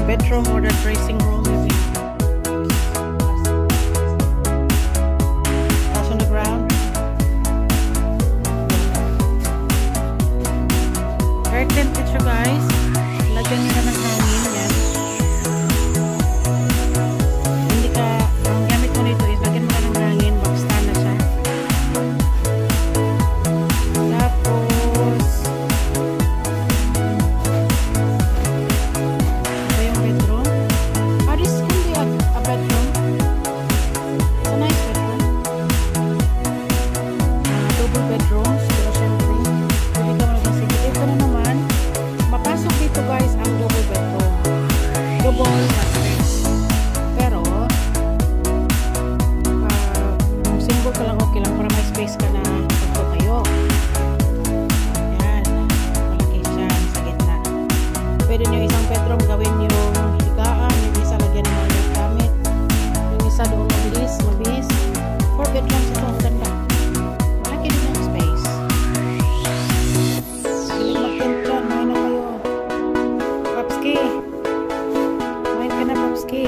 bedroom or the dressing room maybe. That's on the ground. Air temperature guys. Lagyan nyo na ng hangin yan. Hindi ka, ang gamit mo nito is lagyan mo na ng hangin, basta na siya. Tapos ito yung bedroom. This can be a bedroom. It's a nice bedroom. Double bedroom. Siguro syempre pwede ka mag-sige. Ito na naman, mapasok dito guys ang double bedroom. Double mattress. Pero kung single ka lang okay lang para may space ka na pagto kayo. Yan. Malaki siya sa gitna. Pwede nyo isang bedroom gawin yung higaan, yung isa lagyan ng mga gamit, yung isa doon mabilis. 4 bedrooms ito, ang ganda. Malaki din ang space. Sige mag-tent dyan, main na kayo. Papski. Main ka na Papski.